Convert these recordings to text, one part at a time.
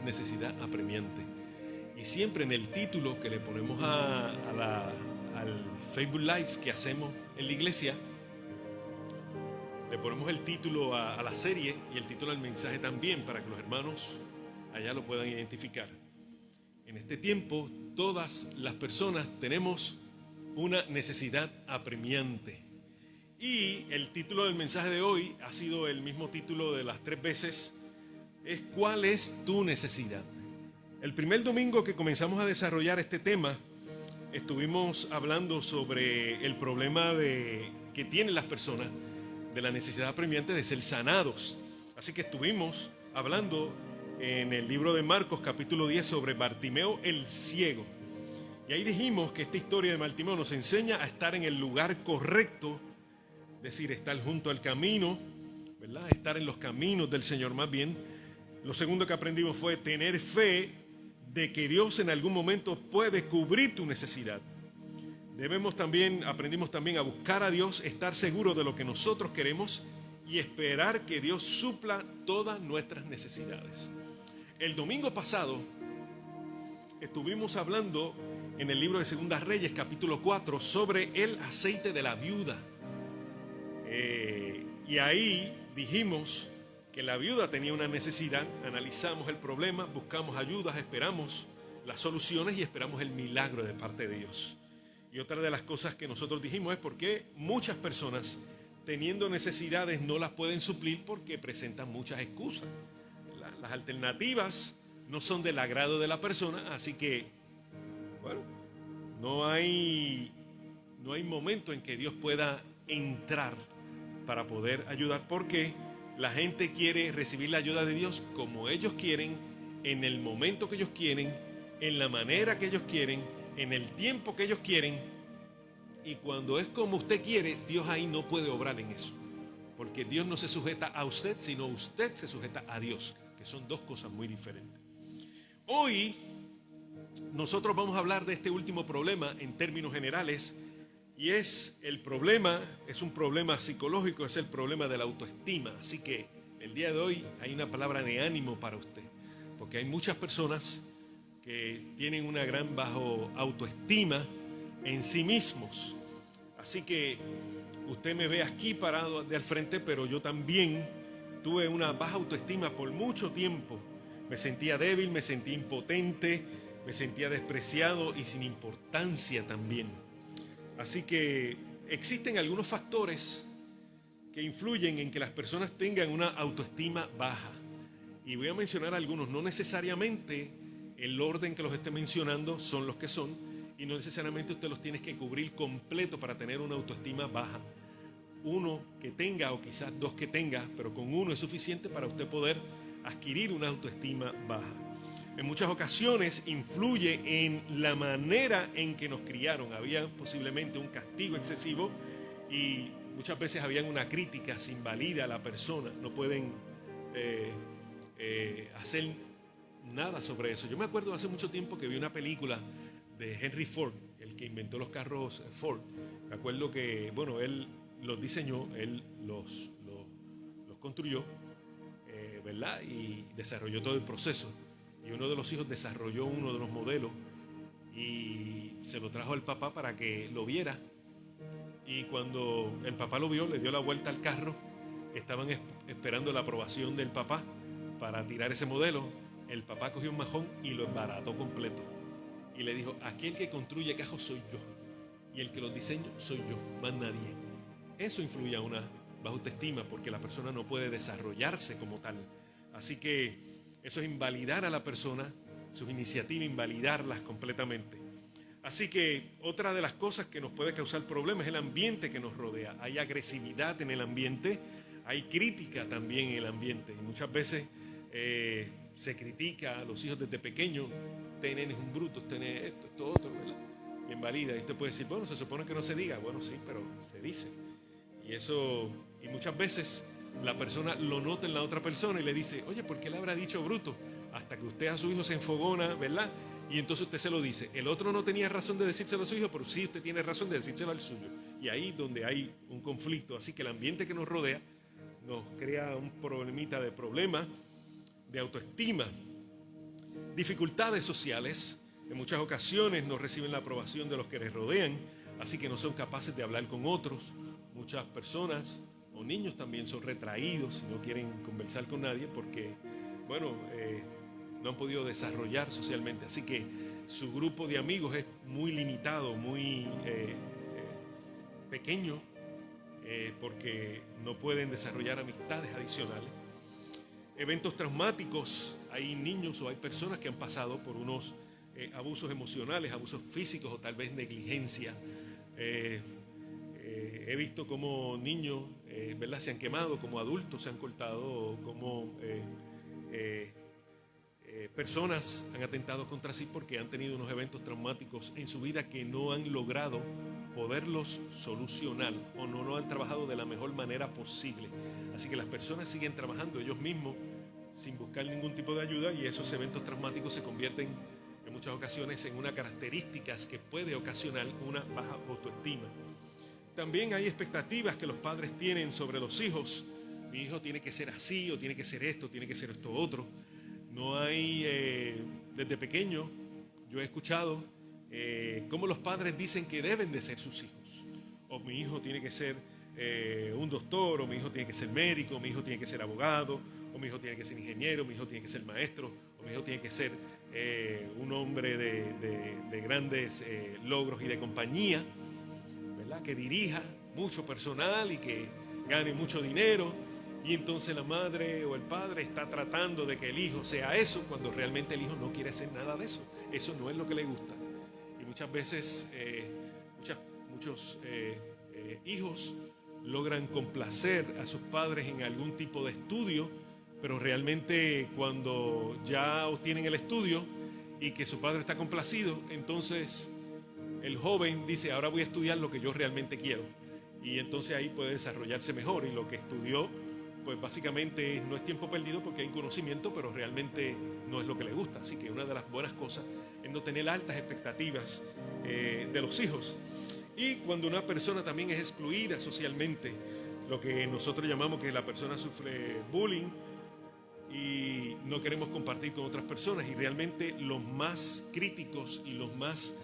necesidad apremiante. Y siempre en el título que le ponemos al Facebook Live que hacemos en la iglesia, le ponemos el título a la serie y el título al mensaje también, para que los hermanos allá lo puedan identificar. En este tiempo, todas las personas tenemos una necesidad apremiante. Y el título del mensaje de hoy ha sido el mismo título de las 3 veces, es ¿cuál es tu necesidad? El primer domingo que comenzamos a desarrollar este tema, estuvimos hablando sobre el problema que tienen las personas de la necesidad apremiante de ser sanados. Así que estuvimos hablando en el libro de Marcos capítulo 10 sobre Bartimeo el ciego. Y ahí dijimos que esta historia de Bartimeo nos enseña a estar en el lugar correcto, es decir, estar junto al camino, ¿verdad? Estar en los caminos del Señor más bien. Lo segundo que aprendimos fue tener fe de que Dios en algún momento puede cubrir tu necesidad. Aprendimos también a buscar a Dios, estar seguro de lo que nosotros queremos y esperar que Dios supla todas nuestras necesidades. El domingo pasado estuvimos hablando en el libro de Segundas Reyes, capítulo 4, sobre el aceite de la viuda. Y ahí dijimos que la viuda tenía una necesidad, analizamos el problema, buscamos ayudas, esperamos las soluciones y esperamos el milagro de parte de Dios. Y otra de las cosas que nosotros dijimos es por qué muchas personas teniendo necesidades no las pueden suplir, porque presentan muchas excusas. Las alternativas no son del agrado de la persona, así que, bueno, no hay momento en que Dios pueda entrar para poder ayudar, porque la gente quiere recibir la ayuda de Dios como ellos quieren, en el momento que ellos quieren, en la manera que ellos quieren, en el tiempo que ellos quieren. Y cuando es como usted quiere, Dios ahí no puede obrar en eso, porque Dios no se sujeta a usted, sino usted se sujeta a Dios, que son dos cosas muy diferentes. Hoy nosotros vamos a hablar de este último problema en términos generales, y es un problema psicológico, es el problema de la autoestima. Así que el día de hoy hay una palabra de ánimo para usted, porque hay muchas personas que tienen una gran bajo autoestima en sí mismos. Así que usted me ve aquí parado de al frente, pero yo también tuve una baja autoestima por mucho tiempo. Me sentía débil, me sentía impotente, me sentía despreciado y sin importancia también. Así que existen algunos factores que influyen en que las personas tengan una autoestima baja. Y voy a mencionar algunos, no necesariamente el orden que los esté mencionando son los que son, y no necesariamente usted los tiene que cubrir completo para tener una autoestima baja. Uno que tenga, o quizás 2 que tenga, pero con uno es suficiente para usted poder adquirir una autoestima baja. En muchas ocasiones influye en la manera en que nos criaron. Había posiblemente un castigo excesivo y muchas veces había una crítica, se invalida a la persona, no pueden hacer nada sobre eso. Yo me acuerdo hace mucho tiempo que vi una película de Henry Ford, el que inventó los carros Ford. Me acuerdo que, bueno, él los diseñó, él los construyó, ¿verdad? Y desarrolló todo el proceso. Y uno de los hijos desarrolló uno de los modelos y se lo trajo al papá para que lo viera. Y cuando el papá lo vio, le dio la vuelta al carro. Estaban esperando la aprobación del papá para tirar ese modelo. El papá cogió un majón y lo embarató completo. Y le dijo, aquí el que construye carros soy yo. Y el que los diseño soy yo, más nadie. Eso influye a una baja autoestima, porque la persona no puede desarrollarse como tal. Así que eso es invalidar a la persona, sus iniciativas, invalidarlas completamente. Así que otra de las cosas que nos puede causar problemas es el ambiente que nos rodea. Hay agresividad en el ambiente, hay crítica también en el ambiente. Y muchas veces se critica a los hijos desde pequeños. Este nene es un bruto, este nene esto, esto, otro, ¿verdad? Y invalida. Y usted puede decir, bueno, se supone que no se diga. Bueno, sí, pero se dice. Y muchas veces la persona lo nota en la otra persona y le dice, oye, ¿por qué le habrá dicho bruto? Hasta que usted a su hijo se enfogona, ¿verdad? Y entonces usted se lo dice. El otro no tenía razón de decírselo a su hijo, pero sí usted tiene razón de decírselo al suyo. Y ahí donde hay un conflicto. Así que el ambiente que nos rodea nos crea un problemita de problema de autoestima. dificultades sociales. En muchas ocasiones no reciben la aprobación de los que les rodean, así que no son capaces de hablar con otros. Muchas personas o niños también son retraídos y no quieren conversar con nadie porque, bueno, no han podido desarrollar socialmente. Así que su grupo de amigos es muy limitado, muy pequeño, porque no pueden desarrollar amistades adicionales. Eventos traumáticos, hay niños o hay personas que han pasado por unos abusos emocionales, abusos físicos o tal vez negligencia. He visto como niños ¿verdad? Se han quemado, como adultos se han cortado, como personas han atentado contra sí porque han tenido unos eventos traumáticos en su vida que no han logrado poderlos solucionar o no lo han trabajado de la mejor manera posible. Así que las personas siguen trabajando ellos mismos sin buscar ningún tipo de ayuda y esos eventos traumáticos se convierten en muchas ocasiones en una característica que puede ocasionar una baja autoestima. También hay expectativas que los padres tienen sobre los hijos. Mi hijo tiene que ser así, o tiene que ser esto, tiene que ser esto otro. No hay, desde pequeño, yo he escuchado cómo los padres dicen que deben de ser sus hijos. O mi hijo tiene que ser un doctor, o mi hijo tiene que ser médico, o mi hijo tiene que ser abogado, o mi hijo tiene que ser ingeniero, o mi hijo tiene que ser maestro, o mi hijo tiene que ser un hombre de grandes logros y de compañía, ¿verdad? Que dirija mucho personal y que gane mucho dinero. Y entonces la madre o el padre está tratando de que el hijo sea eso, cuando realmente el hijo no quiere hacer nada de eso. Eso no es lo que le gusta. Y muchas veces muchos hijos logran complacer a sus padres en algún tipo de estudio, pero realmente cuando ya obtienen el estudio y que su padre está complacido, entonces el joven dice, ahora voy a estudiar lo que yo realmente quiero. Y entonces ahí puede desarrollarse mejor, y lo que estudió pues básicamente no es tiempo perdido porque hay conocimiento, pero realmente no es lo que le gusta. Así que una de las buenas cosas es no tener altas expectativas de los hijos. Y cuando una persona también es excluida socialmente, lo que nosotros llamamos que la persona sufre bullying y no queremos compartir con otras personas, y realmente los más críticos y los más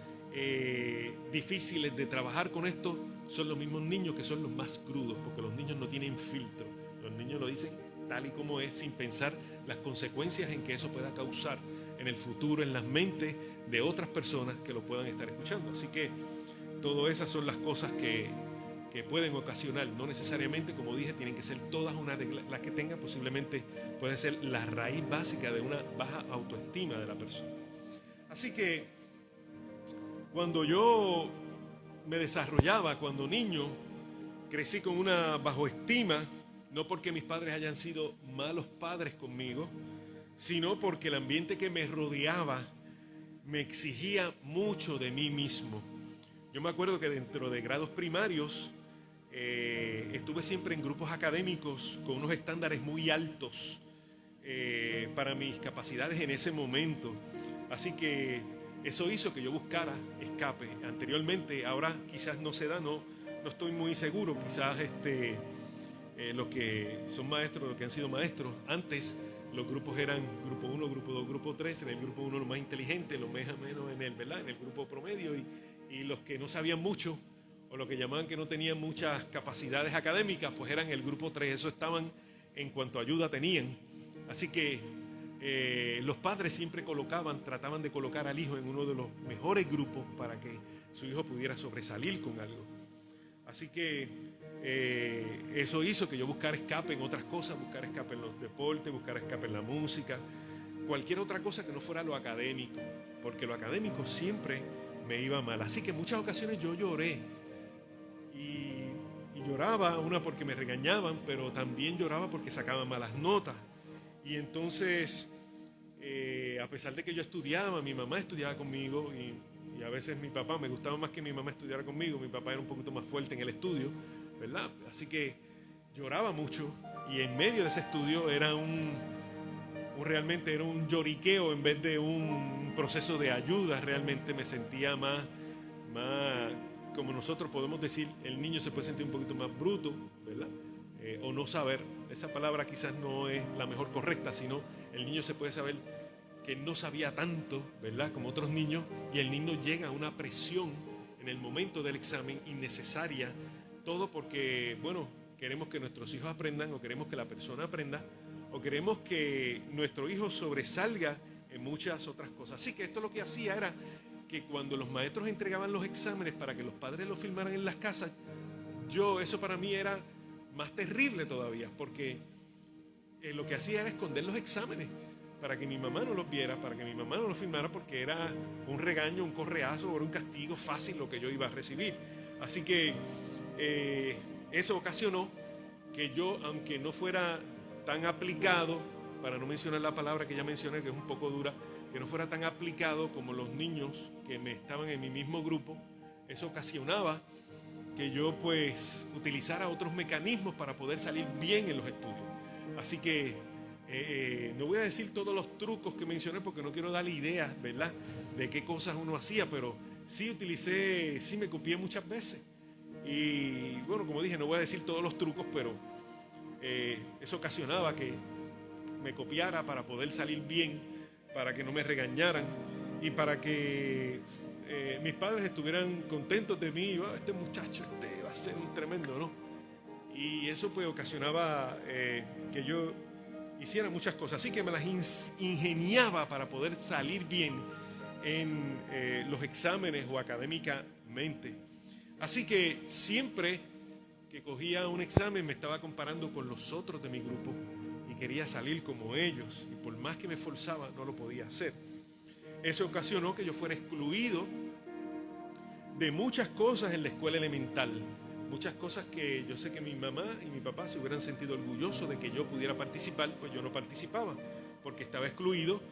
difíciles de trabajar con esto son los mismos niños, que son los más crudos, porque los niños no tienen filtro. Los niños lo dicen tal y como es, sin pensar las consecuencias en que eso pueda causar en el futuro, en las mentes de otras personas que lo puedan estar escuchando. Así que todas esas son las cosas que pueden ocasionar. No necesariamente, como dije, tienen que ser todas una de las que tengan. Posiblemente puede ser la raíz básica de una baja autoestima de la persona. Así que cuando yo me desarrollaba, cuando niño, crecí con una bajoestima, no porque mis padres hayan sido malos padres conmigo, sino porque el ambiente que me rodeaba me exigía mucho de mí mismo. Yo me acuerdo que dentro de grados primarios estuve siempre en grupos académicos con unos estándares muy altos para mis capacidades en ese momento. Así que eso hizo que yo buscara escape. Anteriormente, ahora quizás no se da, no estoy muy seguro, quizás los que son maestros, los que han sido maestros, antes los grupos eran grupo 1, grupo 2, grupo 3, en el grupo 1 los más inteligentes, los menos en el, ¿verdad? En el grupo promedio, y los que no sabían mucho, o los que llamaban que no tenían muchas capacidades académicas, pues eran el grupo 3, eso estaban en cuanto a ayuda tenían. Así que los padres siempre trataban de colocar al hijo en uno de los mejores grupos para que su hijo pudiera sobresalir con algo. Así que eso hizo que yo buscara escape en otras cosas, buscar escape en los deportes, buscar escape en la música, cualquier otra cosa que no fuera lo académico, porque lo académico siempre me iba mal. Así que en muchas ocasiones yo lloré, y lloraba, una porque me regañaban, pero también lloraba porque sacaba malas notas. Y entonces, a pesar de que yo estudiaba, mi mamá estudiaba conmigo, y a veces mi papá, me gustaba más que mi mamá estudiara conmigo, mi papá era un poquito más fuerte en el estudio, ¿verdad? Así que lloraba mucho, y en medio de ese estudio era realmente era un lloriqueo en vez de un proceso de ayuda. Realmente me sentía más, como nosotros podemos decir, el niño se puede sentir un poquito más bruto, ¿verdad? O no saber, esa palabra quizás no es la mejor correcta, sino el niño se puede saber que no sabía tanto, ¿verdad?, como otros niños, y el niño llega a una presión en el momento del examen innecesaria, todo porque, bueno, queremos que nuestros hijos aprendan, o queremos que la persona aprenda, o queremos que nuestro hijo sobresalga en muchas otras cosas. Así que esto lo que hacía era que cuando los maestros entregaban los exámenes para que los padres los filmaran en las casas, eso para mí era más terrible todavía, porque lo que hacía era esconder los exámenes para que mi mamá no los viera, para que mi mamá no los filmara, porque era un regaño, un correazo o un castigo fácil lo que yo iba a recibir. Así que eso ocasionó que yo, aunque no fuera tan aplicado, para no mencionar la palabra que ya mencioné, que es un poco dura, que no fuera tan aplicado como los niños que me estaban en mi mismo grupo, eso ocasionaba que yo pues utilizara otros mecanismos para poder salir bien en los estudios. Así que no voy a decir todos los trucos que mencioné porque no quiero darle ideas, ¿verdad?, de qué cosas uno hacía, pero sí me copié muchas veces. Y bueno, como dije, no voy a decir todos los trucos, pero eso ocasionaba que me copiara para poder salir bien, para que no me regañaran y para que mis padres estuvieran contentos de mí. Este muchacho va a ser un tremendo, ¿no? Y eso pues ocasionaba que yo hiciera muchas cosas, así que me las ingeniaba para poder salir bien en los exámenes o académicamente. Así que siempre que cogía un examen me estaba comparando con los otros de mi grupo y quería salir como ellos, y por más que me esforzaba no lo podía hacer. Eso ocasionó que yo fuera excluido de muchas cosas en la escuela elemental, muchas cosas que yo sé que mi mamá y mi papá se hubieran sentido orgullosos de que yo pudiera participar, pues yo no participaba porque estaba excluido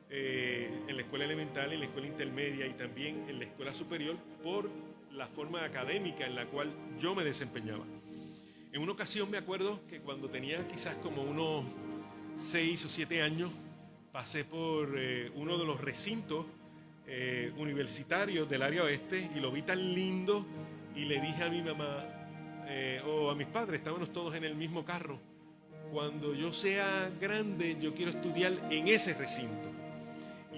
en la escuela elemental, en la escuela intermedia y también en la escuela superior por la forma académica en la cual yo me desempeñaba. En una ocasión me acuerdo que cuando tenía quizás como unos 6 o 7 años, pasé por uno de los recintos universitarios del área oeste y lo vi tan lindo y le dije a mi mamá o a mis padres, estábamos todos en el mismo carro, cuando yo sea grande yo quiero estudiar en ese recinto.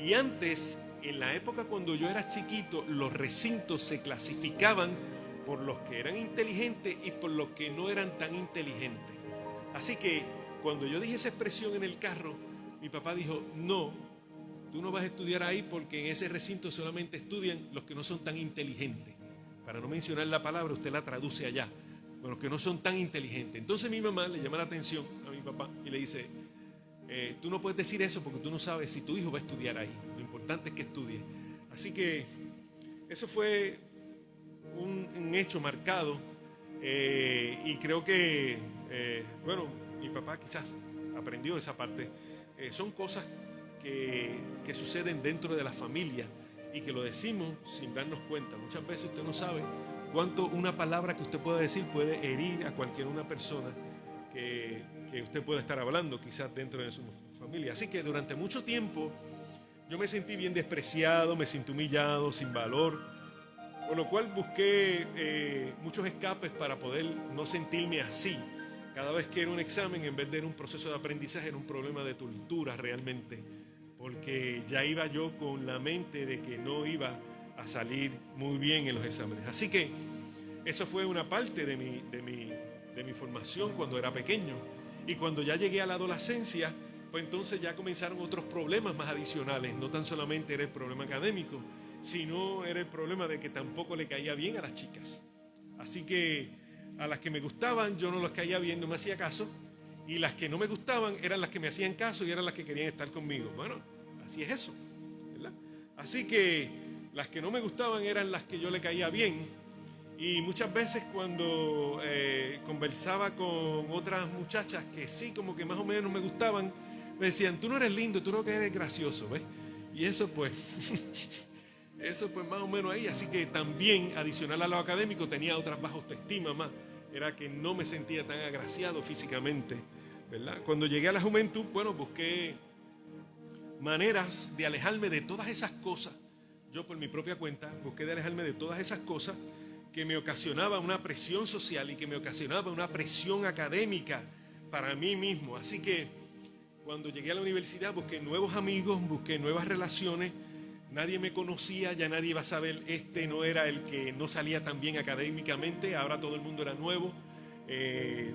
Y antes, en la época cuando yo era chiquito, los recintos se clasificaban por los que eran inteligentes y por los que no eran tan inteligentes. Así que cuando yo dije esa expresión en el carro, mi papá dijo, no, tú no vas a estudiar ahí porque en ese recinto solamente estudian los que no son tan inteligentes. Para no mencionar la palabra, usted la traduce allá, con los que no son tan inteligentes. Entonces mi mamá le llama la atención a mi papá y le dice, tú no puedes decir eso porque tú no sabes si tu hijo va a estudiar ahí. Lo importante es que estudie. Así que eso fue un hecho marcado y creo que, bueno, mi papá quizás aprendió esa parte. Son cosas que suceden dentro de la familia y que lo decimos sin darnos cuenta. Muchas veces usted no sabe cuánto una palabra que usted pueda decir puede herir a cualquier una persona que usted pueda estar hablando quizás dentro de su familia. Así que durante mucho tiempo yo me sentí bien despreciado, me sentí humillado, sin valor, con lo cual busqué muchos escapes para poder no sentirme así. Cada vez que era un examen, en vez de un proceso de aprendizaje, era un problema de tortura realmente, porque ya iba yo con la mente de que no iba a salir muy bien en los exámenes. Así que eso fue una parte de mi formación cuando era pequeño. Y cuando ya llegué a la adolescencia, pues entonces ya comenzaron otros problemas más adicionales. No tan solamente era el problema académico, sino era el problema de que tampoco le caía bien a las chicas. Así que a las que me gustaban yo no les caía bien, no me hacía caso, y las que no me gustaban eran las que me hacían caso y eran las que querían estar conmigo. Bueno, así es eso, ¿verdad? Así que las que no me gustaban eran las que yo le caía bien, y muchas veces cuando conversaba con otras muchachas que sí, como que más o menos me gustaban, me decían, tú no eres lindo, tú no que eres gracioso, ¿ves? Y eso pues... Eso pues más o menos ahí, así que también adicional a lo académico tenía otras bajas autoestima más, era que no me sentía tan agraciado físicamente, ¿verdad? Cuando llegué a la juventud, bueno, busqué maneras de alejarme de todas esas cosas, yo por mi propia cuenta busqué de alejarme de todas esas cosas que me ocasionaban una presión social y que me ocasionaba una presión académica para mí mismo, así que Cuando llegué a la universidad busqué nuevos amigos, busqué nuevas relaciones. Nadie me conocía, ya nadie iba a saber, este no era el que no salía tan bien académicamente, ahora todo el mundo era nuevo,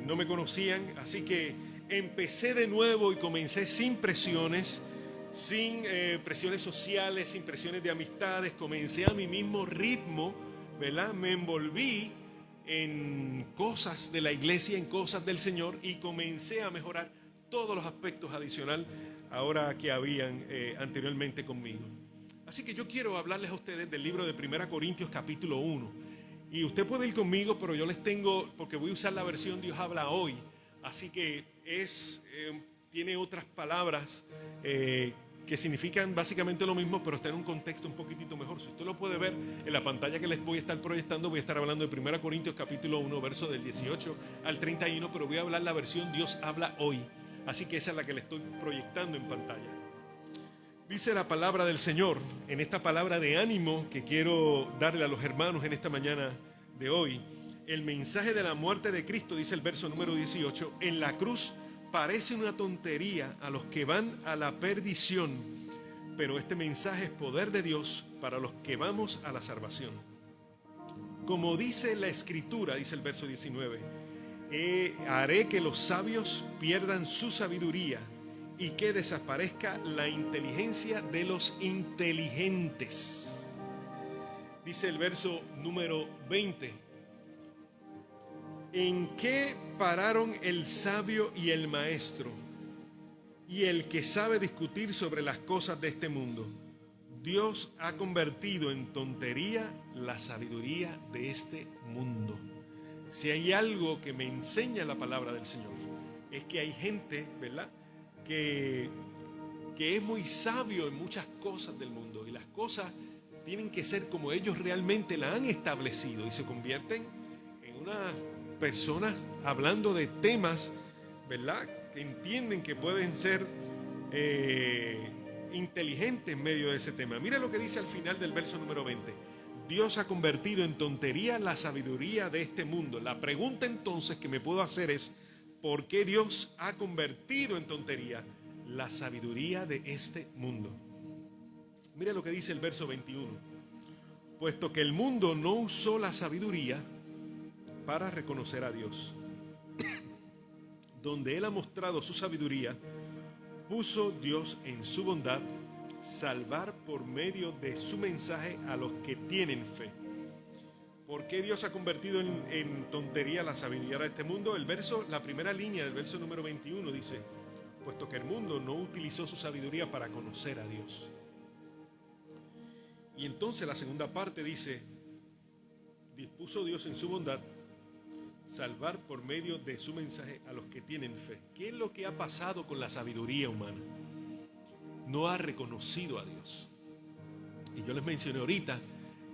no me conocían, así que empecé de nuevo y comencé sin presiones, sin presiones sociales, sin presiones de amistades, comencé a mi mismo ritmo, ¿verdad? Me envolví en cosas de la iglesia, en cosas del Señor, y comencé a mejorar todos los aspectos adicionales ahora que habían anteriormente conmigo. Así que yo quiero hablarles a ustedes del libro de 1 Corintios capítulo 1. Y usted puede ir conmigo, pero yo les tengo, porque voy a usar la versión Dios habla hoy. Así que tiene otras palabras que significan básicamente lo mismo, pero está en un contexto un poquitito mejor. Si usted lo puede ver en la pantalla que les voy a estar proyectando, voy a estar hablando de 1 Corintios capítulo 1, verso del 18 al 31, pero voy a hablar la versión Dios habla hoy. Así que esa es la que le estoy proyectando en pantalla. Dice la palabra del Señor, en esta palabra de ánimo que quiero darle a los hermanos en esta mañana de hoy. El mensaje de la muerte de Cristo, dice el verso número 18, en la cruz parece una tontería a los que van a la perdición, pero este mensaje es poder de Dios para los que vamos a la salvación. Como dice la Escritura, dice el verso 19, haré que los sabios pierdan su sabiduría y que desaparezca la inteligencia de los inteligentes. Dice el verso número 20. ¿En qué pararon el sabio y el maestro y el que sabe discutir sobre las cosas de este mundo? Dios ha convertido en tontería la sabiduría de este mundo. Si hay algo que me enseña la palabra del Señor, es que hay gente, ¿verdad?, que es muy sabio en muchas cosas del mundo, y las cosas tienen que ser como ellos realmente la han establecido, y se convierten en unas personas hablando de temas, ¿verdad?, que entienden que pueden ser inteligentes en medio de ese tema. Mira lo que dice al final del verso número 20. Dios ha convertido en tontería la sabiduría de este mundo. La pregunta entonces que me puedo hacer es, ¿por qué Dios ha convertido en tontería la sabiduría de este mundo? Mira lo que dice el verso 21. Puesto que el mundo no usó la sabiduría para reconocer a Dios, donde Él ha mostrado su sabiduría, puso Dios en su bondad salvar por medio de su mensaje a los que tienen fe. ¿Por qué Dios ha convertido en tontería la sabiduría de este mundo? La primera línea del verso número 21 dice, puesto que el mundo no utilizó su sabiduría para conocer a Dios. Y entonces la segunda parte dice, dispuso Dios en su bondad salvar por medio de su mensaje a los que tienen fe. ¿Qué es lo que ha pasado con la sabiduría humana? No ha reconocido a Dios. Y yo les mencioné ahorita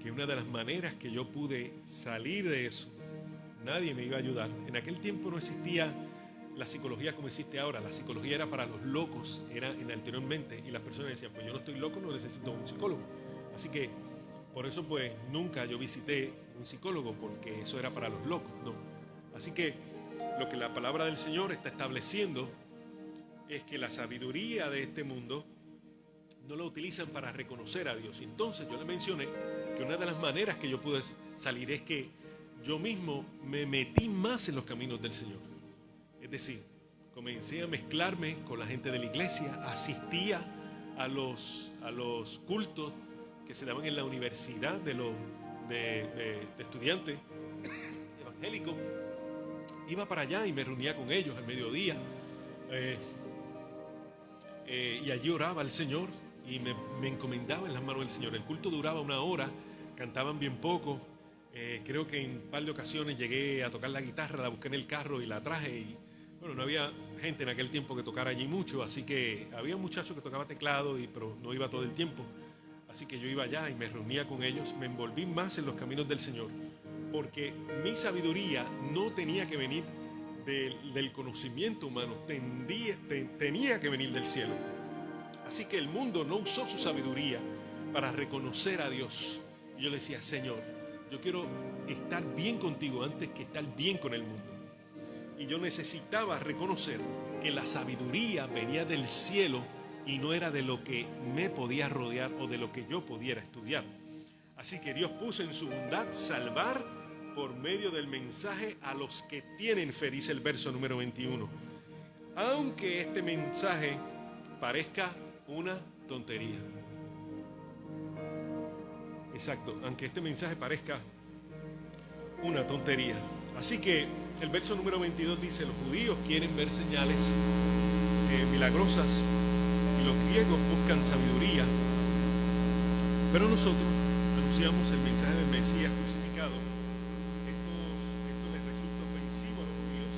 que una de las maneras que yo pude salir de eso, nadie me iba a ayudar. En aquel tiempo no existía la psicología como existe ahora. La psicología era para los locos, era anteriormente, y las personas decían, pues yo no estoy loco, no necesito un psicólogo. Así que por eso pues nunca yo visité un psicólogo, porque eso era para los locos, no. Así que lo que la palabra del Señor está estableciendo es que la sabiduría de este mundo no la utilizan para reconocer a Dios. Entonces yo le mencioné que una de las maneras que yo pude salir es que yo mismo me metí más en los caminos del Señor. Es decir, comencé a mezclarme con la gente de la iglesia, asistía a los cultos que se daban en la universidad de estudiantes evangélicos. Iba para allá y me reunía con ellos al mediodía y allí oraba al Señor y me encomendaba en las manos del Señor. El culto duraba 1 hora, cantaban bien poco. Creo que en un par de ocasiones llegué a tocar la guitarra, la busqué en el carro y la traje. Y bueno, no había gente en aquel tiempo que tocara allí mucho, así que había un muchacho que tocaba teclado, pero no iba todo el tiempo. Así que yo iba allá y me reunía con ellos, me envolví más en los caminos del Señor, porque mi sabiduría no tenía que venir del conocimiento humano, tenía que venir del cielo. Así que el mundo no usó su sabiduría para reconocer a Dios. Y yo le decía, Señor, yo quiero estar bien contigo antes que estar bien con el mundo. Y yo necesitaba reconocer que la sabiduría venía del cielo y no era de lo que me podía rodear o de lo que yo pudiera estudiar. Así que Dios puso en su bondad salvar por medio del mensaje a los que tienen fe, dice el verso número 21. Aunque este mensaje parezca una tontería. Exacto, aunque este mensaje parezca una tontería. Así que el verso número 22 dice: los judíos quieren ver señales milagrosas y los griegos buscan sabiduría, pero nosotros anunciamos el mensaje del Mesías crucificado. Esto les resulta ofensivo a los judíos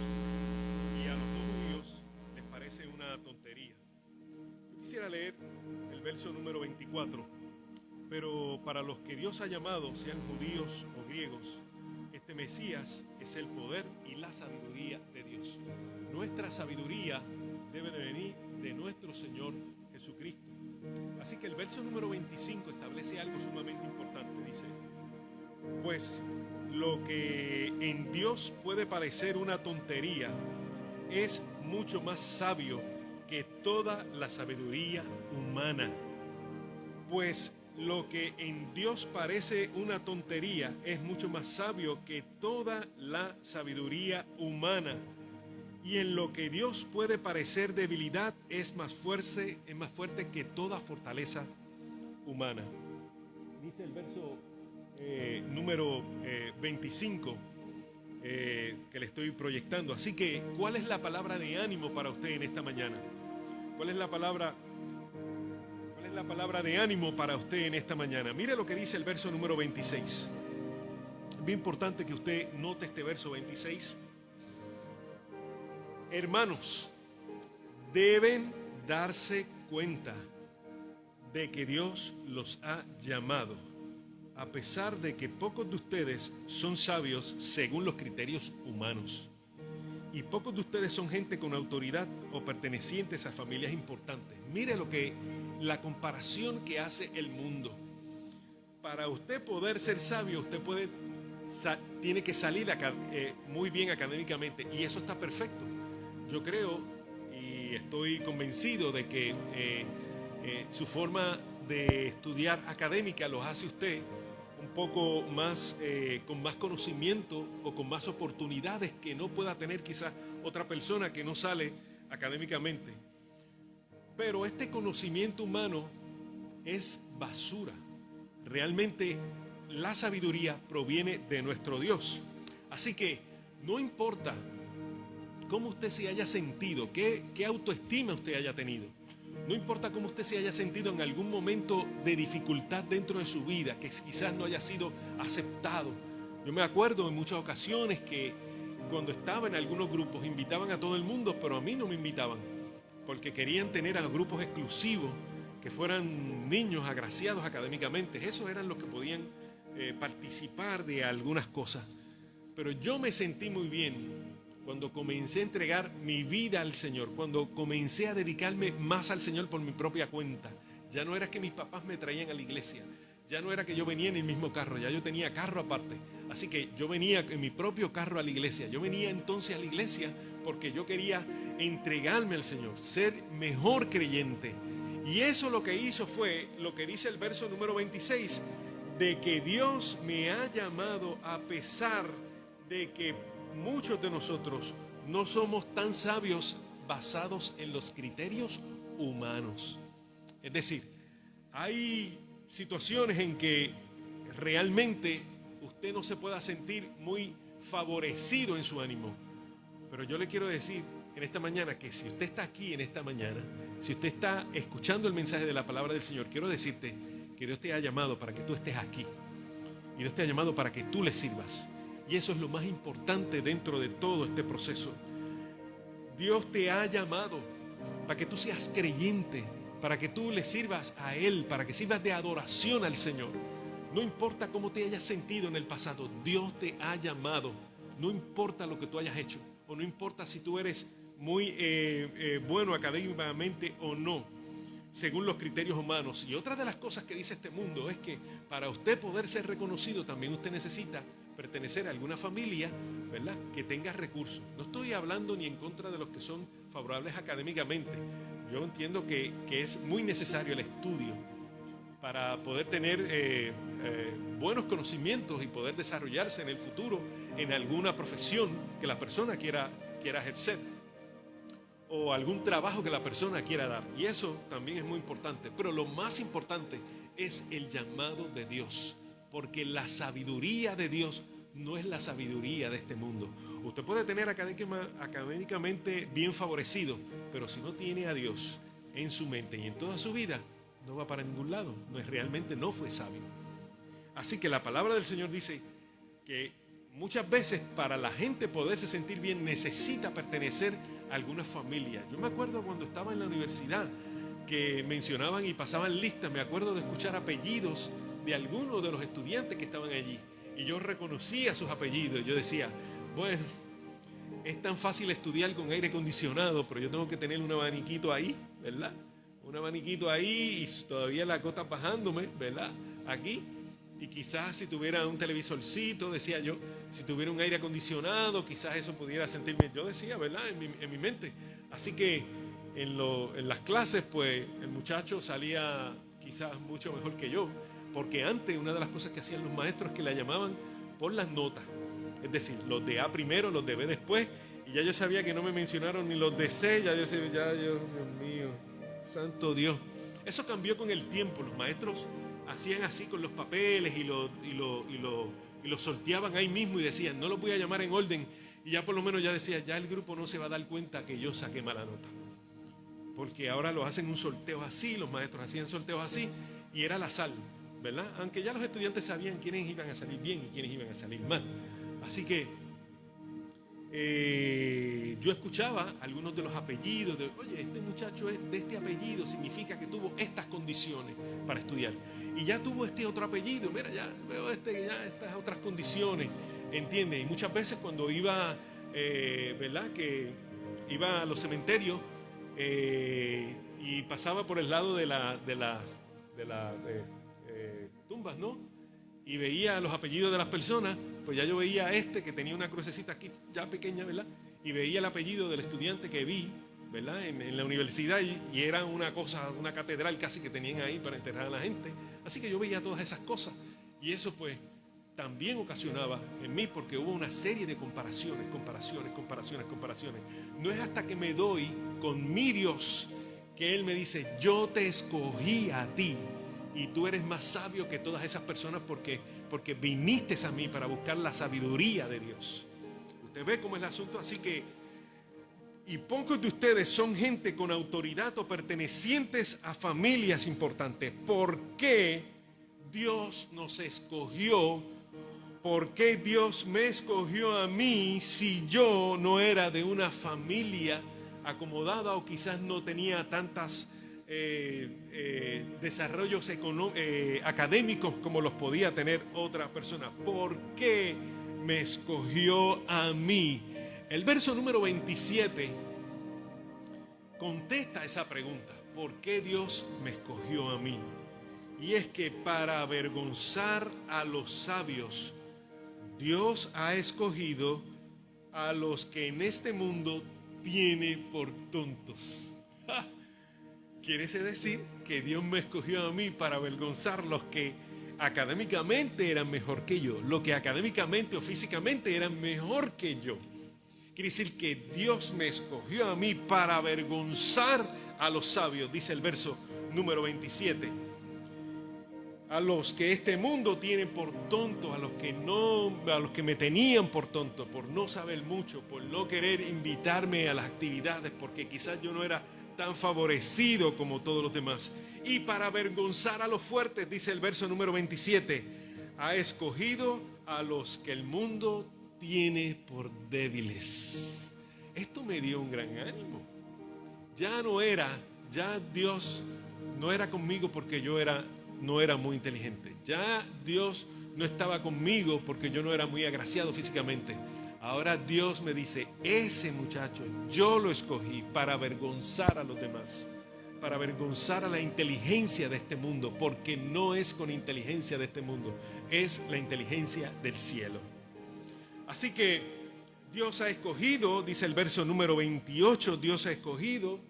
y a los no judíos les parece una tontería. Yo quisiera leer el verso número 24. Pero para los que Dios ha llamado, sean judíos o griegos, este Mesías es el poder y la sabiduría de Dios. Nuestra sabiduría debe de venir de nuestro Señor Jesucristo. Así que el verso número 25 establece algo sumamente importante. Dice: pues lo que en Dios puede parecer una tontería es mucho más sabio que toda la sabiduría humana. Pues lo que en Dios parece una tontería es mucho más sabio que toda la sabiduría humana. Y en lo que Dios puede parecer debilidad es más fuerte que toda fortaleza humana. Dice el verso número 25 que le estoy proyectando. Así que, ¿cuál es la palabra de ánimo para usted en esta mañana? ¿Cuál es la palabra de ánimo para usted en esta mañana? Mire lo que dice el verso número 26. Es bien importante que usted note este verso 26. Hermanos, deben darse cuenta de que Dios los ha llamado, a pesar de que pocos de ustedes son sabios según los criterios humanos. Y pocos de ustedes son gente con autoridad o pertenecientes a familias importantes. Mire la comparación que hace el mundo. Para usted poder ser sabio, usted tiene que salir muy bien académicamente, y eso está perfecto. Yo creo y estoy convencido de que su forma de estudiar académica los hace usted un poco más, con más conocimiento o con más oportunidades que no pueda tener quizás otra persona que no sale académicamente. Pero este conocimiento humano es basura. Realmente la sabiduría proviene de nuestro Dios. Así que no importa cómo usted se haya sentido, qué autoestima usted haya tenido. No importa cómo usted se haya sentido en algún momento de dificultad dentro de su vida, que quizás no haya sido aceptado. Yo me acuerdo en muchas ocasiones que cuando estaba en algunos grupos invitaban a todo el mundo, pero a mí no me invitaban, porque querían tener a grupos exclusivos que fueran niños agraciados académicamente. Esos eran los que podían participar de algunas cosas. Pero yo me sentí muy bien cuando comencé a entregar mi vida al Señor, cuando comencé a dedicarme más al Señor por mi propia cuenta. Ya no era que mis papás me traían a la iglesia, ya no era que yo venía en el mismo carro, ya yo tenía carro aparte. Así que yo venía en mi propio carro a la iglesia. Yo venía entonces a la iglesia porque yo quería entregarme al Señor, ser mejor creyente. Y eso lo que hizo fue lo que dice el verso número 26, de que Dios me ha llamado a pesar de que muchos de nosotros no somos tan sabios basados en los criterios humanos. Es decir, hay situaciones en que realmente usted no se pueda sentir muy favorecido en su ánimo. Pero yo le quiero decir en esta mañana que si usted está aquí en esta mañana, si usted está escuchando el mensaje de la palabra del Señor, quiero decirte que Dios te ha llamado para que tú estés aquí. Y Dios te ha llamado para que tú le sirvas. Y eso es lo más importante dentro de todo este proceso. Dios te ha llamado para que tú seas creyente, para que tú le sirvas a Él, para que sirvas de adoración al Señor. No importa cómo te hayas sentido en el pasado, Dios te ha llamado. No importa lo que tú hayas hecho, o no importa si tú eres muy bueno académicamente o no. según los criterios humanos. Y otra de las cosas que dice este mundo es que para usted poder ser reconocido, también usted necesita pertenecer a alguna familia, ¿verdad?, que tenga recursos. No estoy hablando ni en contra de los que son favorables académicamente. Yo entiendo que es muy necesario el estudio para poder tener buenos conocimientos y poder desarrollarse en el futuro en alguna profesión que la persona quiera ejercer, o algún trabajo que la persona quiera dar. Y eso también es muy importante. Pero lo más importante es el llamado de Dios, porque la sabiduría de Dios no es la sabiduría de este mundo. Usted puede tener académicamente bien favorecido, pero si no tiene a Dios en su mente y en toda su vida, no va para ningún lado. Realmente no fue sabio. Así que la palabra del Señor dice que muchas veces para la gente poderse sentir bien necesita pertenecer a alguna familia. Yo me acuerdo cuando estaba en la universidad que mencionaban y pasaban listas, me acuerdo de escuchar apellidos de algunos de los estudiantes que estaban allí, y yo reconocía sus apellidos. Yo decía, bueno, es tan fácil estudiar con aire acondicionado, pero yo tengo que tener un abaniquito ahí, ¿verdad? Un abaniquito ahí y todavía la cota bajándome, ¿verdad? Aquí. Y quizás si tuviera un televisorcito, decía yo, si tuviera un aire acondicionado, quizás eso pudiera sentirme, yo decía, ¿verdad?, en mi mente. Así que en las clases, pues, el muchacho salía quizás mucho mejor que yo, porque antes una de las cosas que hacían los maestros es que la llamaban por las notas. Es decir, los de A primero, los de B después, y ya yo sabía que no me mencionaron ni los de C, ya yo sabía, Dios mío, santo Dios. Eso cambió con el tiempo. Los maestros hacían así con los papeles y lo sorteaban ahí mismo y decían, no los voy a llamar en orden, y ya por lo menos ya decía, ya el grupo no se va a dar cuenta que yo saqué mala nota, porque ahora lo hacen un sorteo así, los maestros hacían sorteos así, y era la sal, ¿verdad? Aunque ya los estudiantes sabían quiénes iban a salir bien y quiénes iban a salir mal. Así que yo escuchaba algunos de los apellidos, oye, este muchacho es de este apellido, significa que tuvo estas condiciones para estudiar. Y ya tuvo este otro apellido, mira, ya veo ya estas otras condiciones, ¿entiendes? Y muchas veces cuando iba, ¿verdad?, que iba a los cementerios y pasaba por el lado de las tumbas, ¿no?, y veía los apellidos de las personas, pues ya yo veía que tenía una crucecita aquí ya pequeña, ¿verdad?, y veía el apellido del estudiante que vi, ¿verdad?, en la universidad, y era una cosa, una catedral casi que tenían ahí para enterrar a la gente. Así que yo veía todas esas cosas, y eso pues también ocasionaba en mí, porque hubo una serie de comparaciones. No es hasta que me doy con mi Dios que Él me dice, yo te escogí a ti, y tú eres más sabio que todas esas personas porque viniste a mí para buscar la sabiduría de Dios. Usted ve cómo es el asunto. Así que, y pocos de ustedes son gente con autoridad o pertenecientes a familias importantes. ¿Por qué Dios nos escogió? ¿Por qué Dios me escogió a mí si yo no era de una familia acomodada o quizás no tenía tantas desarrollos académicos como los podía tener otra persona? ¿Por qué me escogió a mí? El verso número 27 contesta esa pregunta. ¿Por qué Dios me escogió a mí? Y es que para avergonzar a los sabios, Dios ha escogido a los que en este mundo tiene por tontos. ¡Ja! Quiere decir que Dios me escogió a mí para avergonzar los que académicamente eran mejor que yo, los que académicamente o físicamente eran mejor que yo. Quiere decir que Dios me escogió a mí para avergonzar a los sabios, dice el verso número 27. A los que este mundo tiene por tonto, a los que me tenían por tonto, por no saber mucho, por no querer invitarme a las actividades, porque quizás yo no era tan favorecido como todos los demás. Y para avergonzar a los fuertes, dice el verso número 27, ha escogido a los que el mundo tiene por débiles. Esto me dio un gran ánimo. Ya Dios no era conmigo porque yo no era muy inteligente. Ya Dios no estaba conmigo porque yo no era muy agraciado físicamente. Ahora Dios me dice, ese muchacho yo lo escogí para avergonzar a los demás. para avergonzar a la inteligencia de este mundo, porque no es con inteligencia de este mundo, es la inteligencia del cielo. Así que Dios ha escogido, dice el verso número 28, Dios ha escogido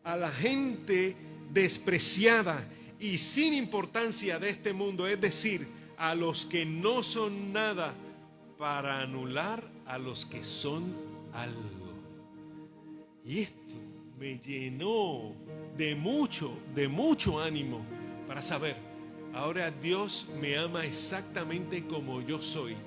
a la gente despreciada y sin importancia de este mundo, es decir, a los que no son nada, para anular a los que son algo. Y esto me llenó de mucho ánimo para saber, ahora Dios me ama exactamente como yo soy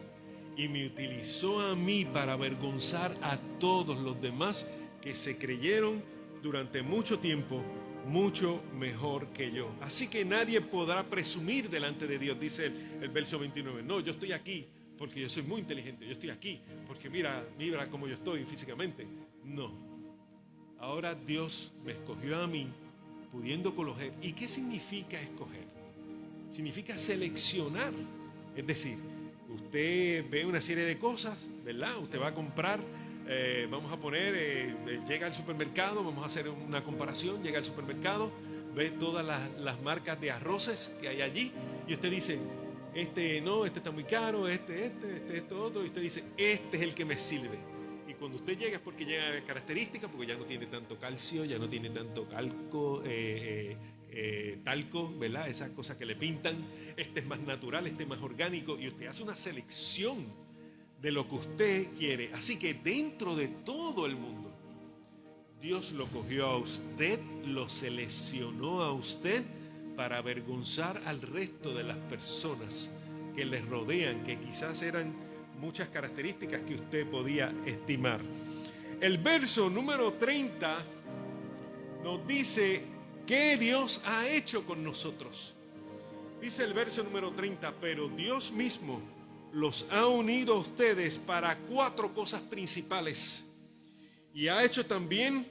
y me utilizó a mí para avergonzar a todos los demás que se creyeron durante mucho tiempo mucho mejor que yo. Así que nadie podrá presumir delante de Dios, dice el verso 29. No, yo estoy aquí porque yo soy muy inteligente, yo estoy aquí porque mira cómo yo estoy físicamente. No. Ahora Dios me escogió a mí pudiendo escoger. ¿Y qué significa escoger? Significa seleccionar. Es decir, usted ve una serie de cosas, ¿verdad? Usted va a comprar, vamos a poner, llega al supermercado, vamos a hacer una comparación, llega al supermercado, ve todas las marcas de arroces que hay allí y usted dice, este no, este está muy caro, esto otro, y usted dice, este es el que me sirve. Y cuando usted llega es porque llega a características, porque ya no tiene tanto calcio, ya no tiene tanto talco, ¿verdad? Esas cosas que le pintan. Este es más natural, este es más orgánico. Y usted hace una selección de lo que usted quiere. Así que dentro de todo el mundo, Dios lo cogió a usted, lo seleccionó a usted para avergonzar al resto de las personas que les rodean, que quizás eran muchas características que usted podía estimar. El verso número 30 nos dice qué Dios ha hecho con nosotros. Dice el verso número 30, pero Dios mismo los ha unido a ustedes para 4 cosas principales. Y ha hecho también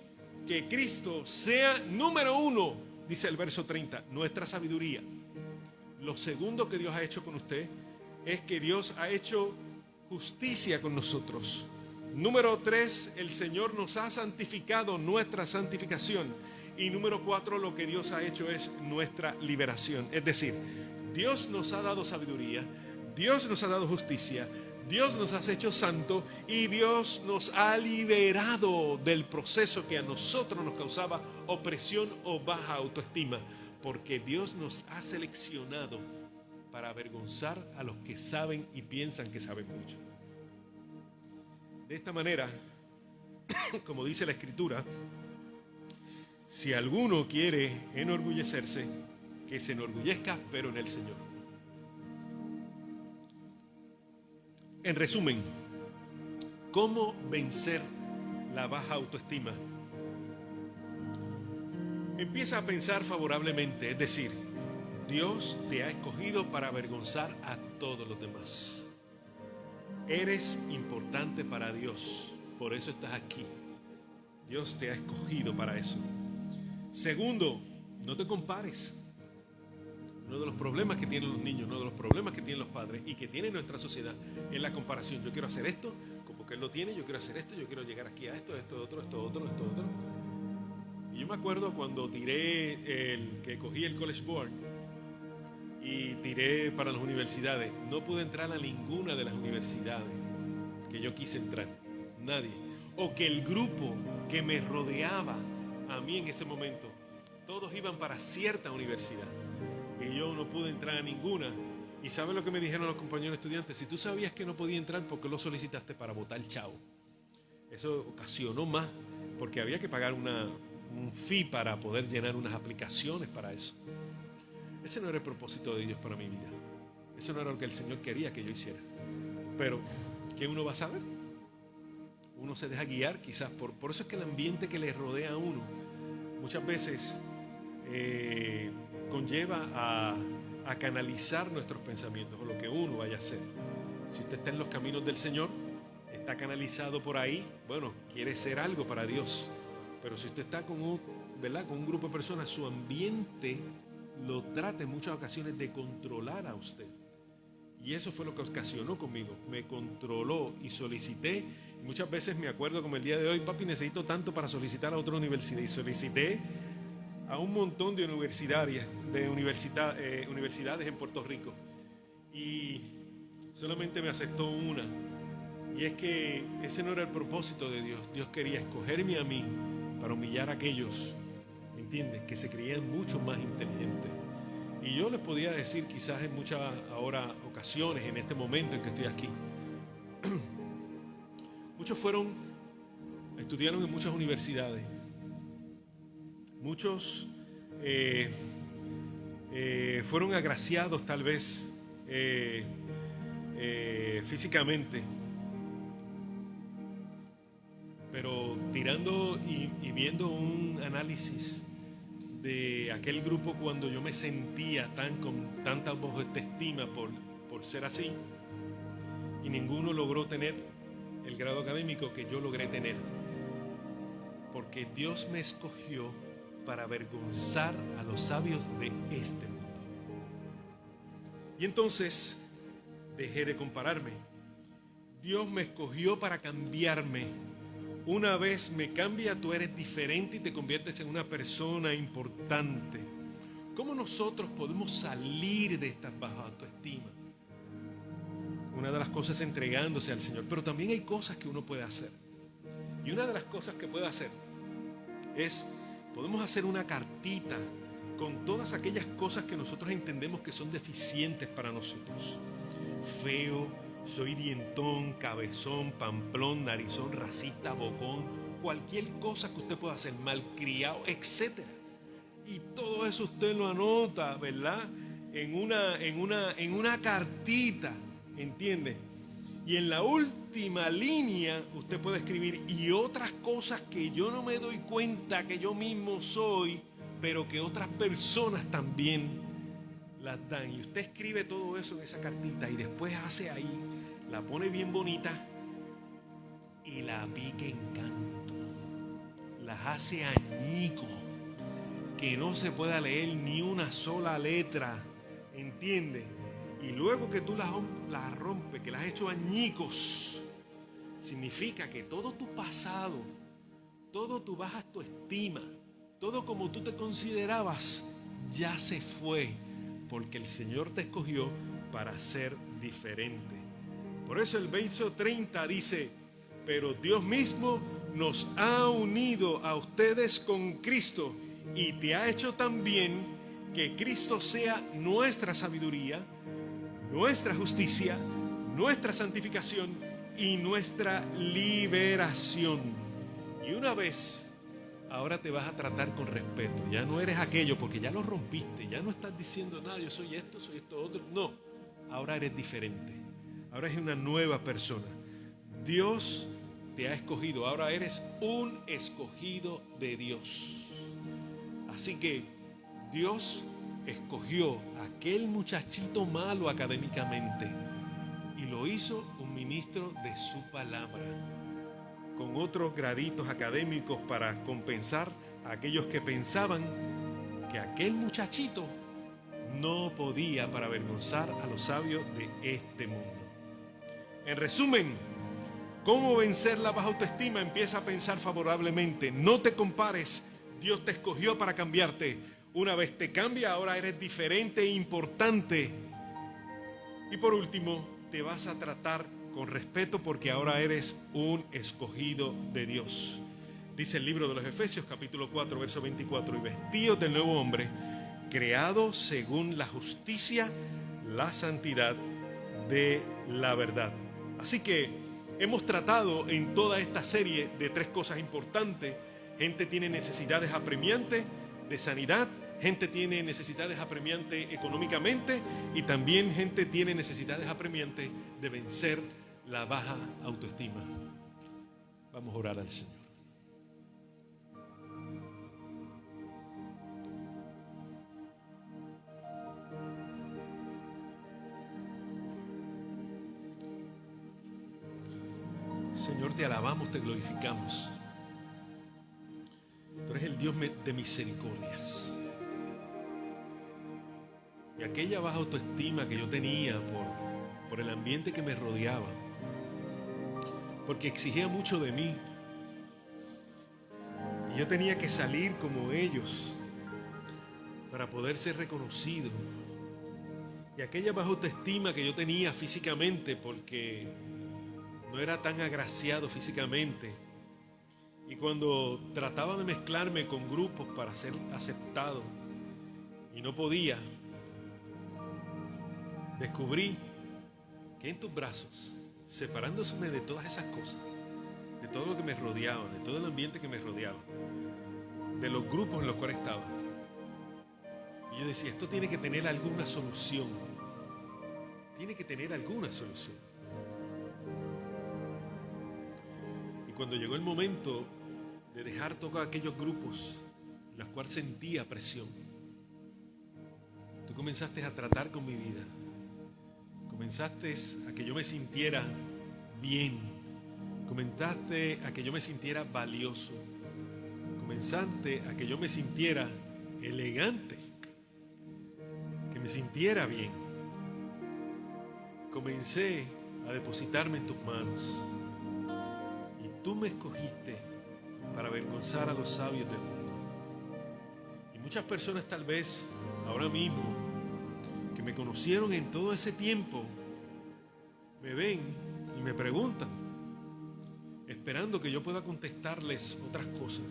que Cristo sea número 1, dice el verso 30, nuestra sabiduría. Lo segundo que Dios ha hecho con usted es que Dios ha hecho justicia con nosotros. Número 3, el Señor nos ha santificado, nuestra santificación. Y número 4, lo que Dios ha hecho es nuestra liberación. Es decir, Dios nos ha dado sabiduría, Dios nos ha dado justicia, Dios nos ha hecho santo y Dios nos ha liberado del proceso que a nosotros nos causaba opresión o baja autoestima, porque Dios nos ha seleccionado para avergonzar a los que saben y piensan que saben mucho. De esta manera, como dice la Escritura, si alguno quiere enorgullecerse, que se enorgullezca, pero en el Señor. En resumen, ¿cómo vencer la baja autoestima? Empieza a pensar favorablemente, es decir, Dios te ha escogido para avergonzar a todos los demás. Eres importante para Dios, por eso estás aquí. Dios te ha escogido para eso. Segundo, no te compares. Uno de los problemas que tienen los niños, uno de los problemas que tienen los padres y que tiene nuestra sociedad es la comparación. Yo quiero hacer esto, porque él lo tiene, yo quiero hacer esto, yo quiero llegar aquí a esto otro. Y yo me acuerdo cuando que cogí el College Board y tiré para las universidades. No pude entrar a ninguna de las universidades que yo quise entrar. Nadie. O que el grupo que me rodeaba a mí en ese momento, todos iban para cierta universidad. Y yo no pude entrar a ninguna. ¿Y sabes lo que me dijeron los compañeros estudiantes? Si tú sabías que no podía entrar, ¿por qué lo solicitaste para votar chavo? Eso ocasionó más, porque había que pagar un fee para poder llenar unas aplicaciones para eso. Ese no era el propósito de Dios para mi vida. Eso no era lo que el Señor quería que yo hiciera. Pero, ¿qué uno va a saber? Uno se deja guiar quizás por eso es que el ambiente que le rodea a uno muchas veces conlleva a canalizar nuestros pensamientos o lo que uno vaya a hacer. Si usted está en los caminos del Señor, está canalizado por ahí, bueno, quiere ser algo para Dios. Pero si usted está con un grupo de personas, su ambiente lo trata en muchas ocasiones de controlar a usted. Y eso fue lo que ocasionó conmigo. Me controló y solicité. Y muchas veces me acuerdo como el día de hoy, papi, necesito tanto para solicitar a otra universidad. Y solicité a un montón de universidades en Puerto Rico y solamente me aceptó una. Y es que ese no era el propósito de Dios. Dios quería escogerme a mí para humillar a aquellos, ¿entiendes?, que se creían mucho más inteligentes. Y yo les podía decir quizás en muchas ahora ocasiones, en este momento en que estoy aquí, muchos estudiaron en muchas universidades, muchos fueron agraciados tal vez físicamente, pero tirando y viendo un análisis de aquel grupo cuando yo me sentía con tanta autoestima por ser así, y ninguno logró tener el grado académico que yo logré tener, porque Dios me escogió para avergonzar a los sabios de este mundo. Y entonces dejé de compararme. Dios me escogió para cambiarme. Una vez me cambia, tú eres diferente y te conviertes en una persona importante. ¿Cómo nosotros podemos salir de esta baja autoestima? Una de las cosas es entregándose al Señor, pero también hay cosas que uno puede hacer. Y una de las cosas que puede hacer podemos hacer una cartita con todas aquellas cosas que nosotros entendemos que son deficientes para nosotros. Feo, soy dientón, cabezón, pamplón, narizón, racista, bocón, cualquier cosa que usted pueda hacer, malcriado, etc. Y todo eso usted lo anota, ¿verdad?, en una cartita, ¿entiende? Y en la última línea usted puede escribir: y otras cosas que yo no me doy cuenta que yo mismo soy, pero que otras personas también las dan. Y usted escribe todo eso en esa cartita y después hace ahí, la pone bien bonita y la pica en canto. Las hace añicos, que no se pueda leer ni una sola letra, ¿entiende? Y luego que tú las rompes, que las has hecho añicos, significa que todo tu pasado, todo tu baja autoestima, todo como tú te considerabas, ya se fue, porque el Señor te escogió para ser diferente. Por eso el verso 30 dice: pero Dios mismo nos ha unido a ustedes con Cristo y te ha hecho también que Cristo sea nuestra sabiduría, nuestra justicia, nuestra santificación y nuestra liberación. Y una vez, ahora te vas a tratar con respeto. Ya no eres aquello, porque ya lo rompiste. Ya no estás diciendo nada, yo soy esto otro. No, ahora eres diferente. Ahora eres una nueva persona. Dios te ha escogido. Ahora eres un escogido de Dios. Así que Dios escogió a aquel muchachito malo académicamente y lo hizo un ministro de su palabra, con otros graditos académicos para compensar a aquellos que pensaban que aquel muchachito no podía, para avergonzar a los sabios de este mundo. En resumen, ¿cómo vencer la baja autoestima? Empieza a pensar favorablemente. No te compares. Dios te escogió para cambiarte. Una vez te cambia, ahora eres diferente e importante. Y por último, te vas a tratar con respeto, porque ahora eres un escogido de Dios. Dice el libro de los Efesios, capítulo 4, verso 24: y vestidos del nuevo hombre, creado según la justicia, la santidad de la verdad. Así que hemos tratado en toda esta serie de tres cosas importantes. Gente tiene necesidades apremiantes de sanidad, gente tiene necesidades apremiantes económicamente, y también gente tiene necesidades apremiantes de vencer la baja autoestima. Vamos a orar al Señor. Señor, te alabamos, te glorificamos. Tú eres el Dios de misericordias. Y aquella baja autoestima que yo tenía por el ambiente que me rodeaba, porque exigía mucho de mí, y yo tenía que salir como ellos, para poder ser reconocido. Y aquella baja autoestima que yo tenía físicamente, porque no era tan agraciado físicamente, y cuando trataba de mezclarme con grupos para ser aceptado y no podía, descubrí que en tus brazos, separándome de todas esas cosas, de todo lo que me rodeaba, de todo el ambiente que me rodeaba, de los grupos en los cuales estaba, y yo decía, esto tiene que tener alguna solución, tiene que tener alguna solución. Y cuando llegó el momento de dejar todos aquellos grupos en los cuales sentía presión, tú comenzaste a tratar con mi vida, comenzaste a que yo me sintiera bien, comenzaste a que yo me sintiera valioso, comenzaste a que yo me sintiera elegante, que me sintiera bien. Comencé a depositarme en tus manos y tú me escogiste para avergonzar a los sabios del mundo. Y muchas personas tal vez ahora mismo que me conocieron en todo ese tiempo me ven y me preguntan, esperando que yo pueda contestarles otras cosas,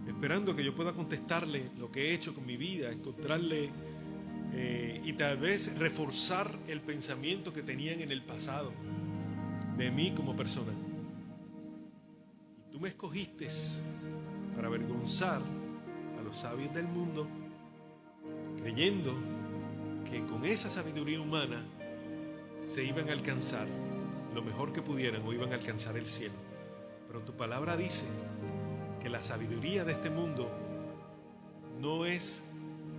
esperando que yo pueda contestarle lo que he hecho con mi vida, encontrarle y tal vez reforzar el pensamiento que tenían en el pasado de mí como persona. Y tú me escogiste para avergonzar a los sabios del mundo, creyendo que con esa sabiduría humana se iban a alcanzar lo mejor que pudieran o iban a alcanzar el cielo. Pero tu palabra dice que la sabiduría de este mundo no es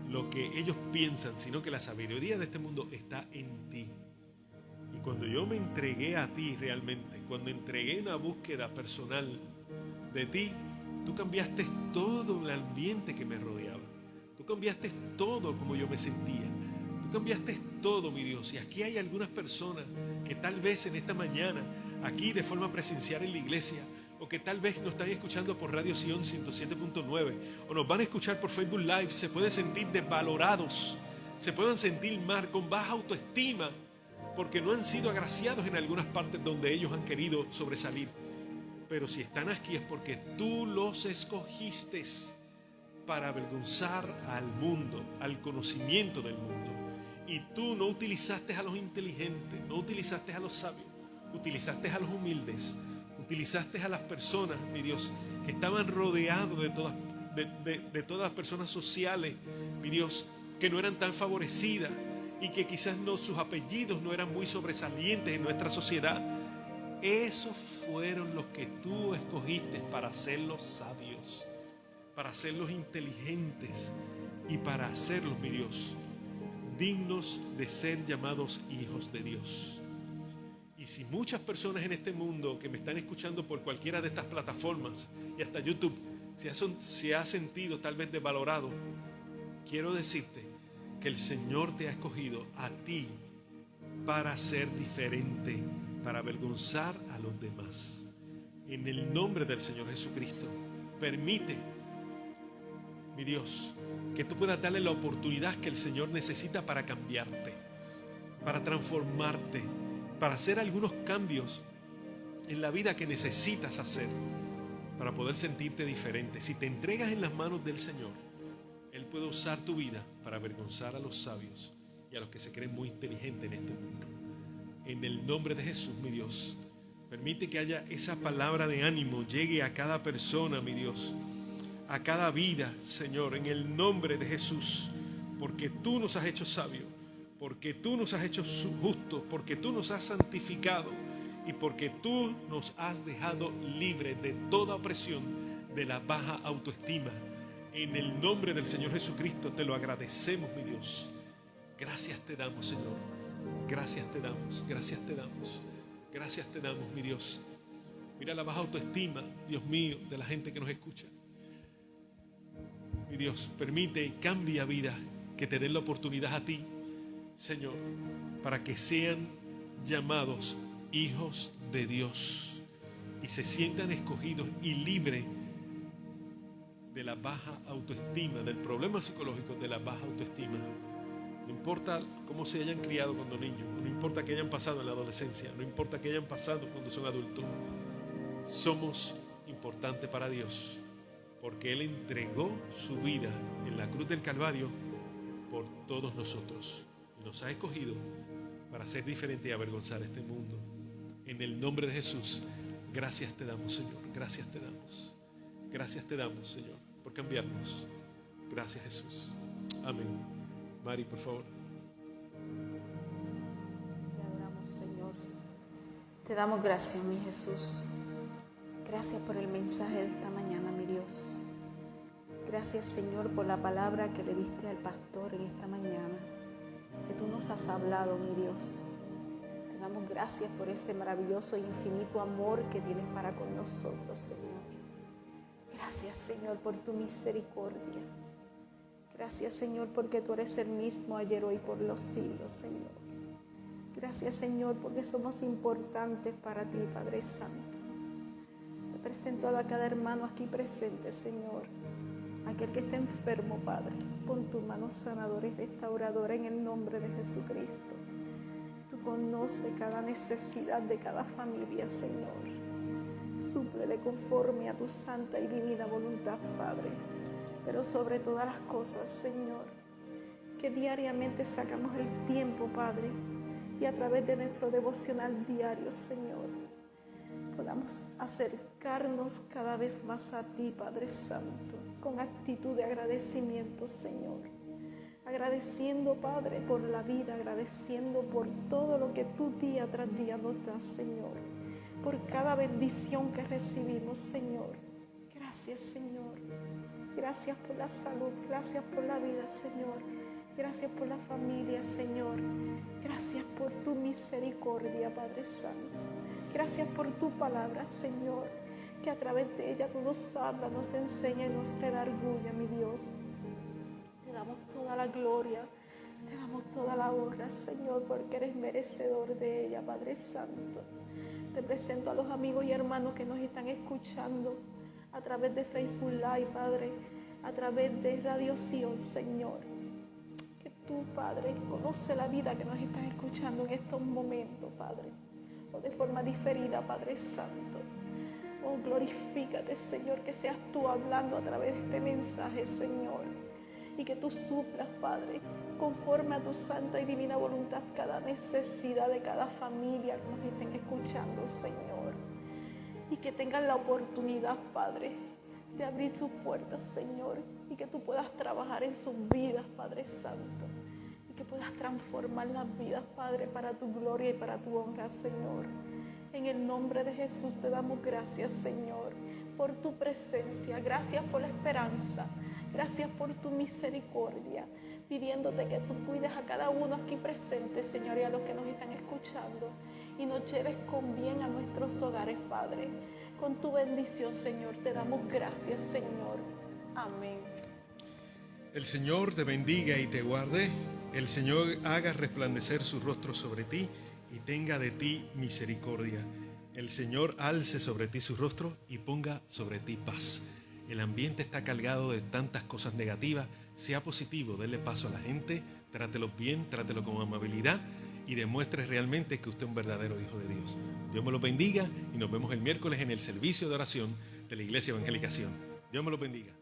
lo que ellos piensan, sino que la sabiduría de este mundo está en ti. Y cuando yo me entregué a ti realmente, cuando entregué una búsqueda personal de ti, tú cambiaste todo el ambiente que me rodeaba. Tú cambiaste todo como yo me sentía. Tú cambiaste todo, mi Dios. Y aquí hay algunas personas que tal vez en esta mañana, aquí de forma presencial en la iglesia, o que tal vez nos están escuchando por Radio Sion 107.9, o nos van a escuchar por Facebook Live, se pueden sentir desvalorados, se pueden sentir mal, con baja autoestima, porque no han sido agraciados en algunas partes donde ellos han querido sobresalir. Pero si están aquí es porque tú los escogiste para avergonzar al mundo, al conocimiento del mundo. Y tú no utilizaste a los inteligentes, no utilizaste a los sabios, utilizaste a los humildes, utilizaste a las personas, mi Dios, que estaban rodeados de todas las personas sociales, mi Dios, que no eran tan favorecidas y que quizás sus apellidos no eran muy sobresalientes en nuestra sociedad. Esos fueron los que tú escogiste para hacerlos sabios, para hacerlos inteligentes y para hacerlos, mi Dios, dignos de ser llamados hijos de Dios. Y si muchas personas en este mundo que me están escuchando por cualquiera de estas plataformas y hasta YouTube se ha sentido tal vez desvalorado, quiero decirte que el Señor te ha escogido a ti para ser diferente, para avergonzar a los demás. En el nombre del Señor Jesucristo, permite, mi Dios, que tú puedas darle la oportunidad que el Señor necesita para cambiarte, para transformarte, para hacer algunos cambios en la vida que necesitas hacer para poder sentirte diferente. Si te entregas en las manos del Señor, Él puede usar tu vida para avergonzar a los sabios y a los que se creen muy inteligentes en este mundo. En el nombre de Jesús, mi Dios, permite que haya esa palabra de ánimo, llegue a cada persona, mi Dios, a cada vida, Señor, en el nombre de Jesús, porque tú nos has hecho sabios, porque tú nos has hecho justos, porque tú nos has santificado y porque tú nos has dejado libres de toda opresión de la baja autoestima. En el nombre del Señor Jesucristo te lo agradecemos, mi Dios. Gracias te damos, Señor. Gracias te damos, gracias te damos, gracias te damos, mi Dios. Mira la baja autoestima, Dios mío, de la gente que nos escucha. Mi Dios, permite y cambia vida, que te den la oportunidad a ti, Señor, para que sean llamados hijos de Dios y se sientan escogidos y libres de la baja autoestima, del problema psicológico de la baja autoestima. No importa cómo se hayan criado cuando niños, no importa que hayan pasado en la adolescencia, no importa que hayan pasado cuando son adultos, somos importantes para Dios, porque Él entregó su vida en la cruz del Calvario por todos nosotros y nos ha escogido para ser diferente y avergonzar a este mundo. En el nombre de Jesús, gracias te damos, Señor, gracias te damos. Gracias te damos, Señor, por cambiarnos. Gracias, Jesús. Amén. Mari, por favor. Te adoramos, Señor. Te damos gracias, mi Jesús. Gracias por el mensaje de esta mañana, mi Dios. Gracias, Señor, por la palabra que le diste al pastor en esta mañana, que tú nos has hablado, mi Dios. Te damos gracias por ese maravilloso e infinito amor que tienes para con nosotros, Señor. Gracias, Señor, por tu misericordia. Gracias, Señor, porque tú eres el mismo ayer, hoy, por los siglos, Señor. Gracias, Señor, porque somos importantes para ti, Padre Santo. Te presento a cada hermano aquí presente, Señor. Aquel que esté enfermo, Padre, pon tu mano sanadora y restauradora en el nombre de Jesucristo. Tú conoces cada necesidad de cada familia, Señor. Súplele conforme a tu santa y divina voluntad, Padre. Pero sobre todas las cosas, Señor, que diariamente sacamos el tiempo, Padre, y a través de nuestro devocional diario, Señor, podamos acercarnos cada vez más a ti, Padre Santo, con actitud de agradecimiento, Señor. Agradeciendo, Padre, por la vida, agradeciendo por todo lo que tú día tras día nos das, Señor. Por cada bendición que recibimos, Señor. Gracias, Señor. Gracias por la salud, gracias por la vida, Señor. Gracias por la familia, Señor. Gracias por tu misericordia, Padre Santo. Gracias por tu palabra, Señor, que a través de ella tú nos hablas, nos enseña y nos redarguye, mi Dios. Te damos toda la gloria, te damos toda la honra, Señor, porque eres merecedor de ella, Padre Santo. Te presento a los amigos y hermanos que nos están escuchando a través de Facebook Live, Padre, a través de Radio Sion, Señor. Que tú, Padre, conoce la vida que nos estás escuchando en estos momentos, Padre, o de forma diferida, Padre Santo. Oh, glorifícate, Señor, que seas tú hablando a través de este mensaje, Señor. Y que tú suplas, Padre, conforme a tu santa y divina voluntad, cada necesidad de cada familia que nos estén escuchando, Señor. Y que tengan la oportunidad, Padre, de abrir sus puertas, Señor. Y que tú puedas trabajar en sus vidas, Padre Santo. Y que puedas transformar las vidas, Padre, para tu gloria y para tu honra, Señor. En el nombre de Jesús te damos gracias, Señor, por tu presencia. Gracias por la esperanza. Gracias por tu misericordia, pidiéndote que tú cuides a cada uno aquí presente, Señor, y a los que nos están escuchando, y nos lleves con bien a nuestros hogares, Padre. Con tu bendición, Señor, te damos gracias, Señor. Amén. El Señor te bendiga y te guarde. El Señor haga resplandecer su rostro sobre ti y tenga de ti misericordia. El Señor alce sobre ti su rostro y ponga sobre ti paz. El ambiente está cargado de tantas cosas negativas. Sea positivo, denle paso a la gente, trátelo bien, trátelo con amabilidad y demuestre realmente que usted es un verdadero hijo de Dios. Dios me lo bendiga y nos vemos el miércoles en el servicio de oración de la Iglesia Evangélica Sion. Dios me lo bendiga.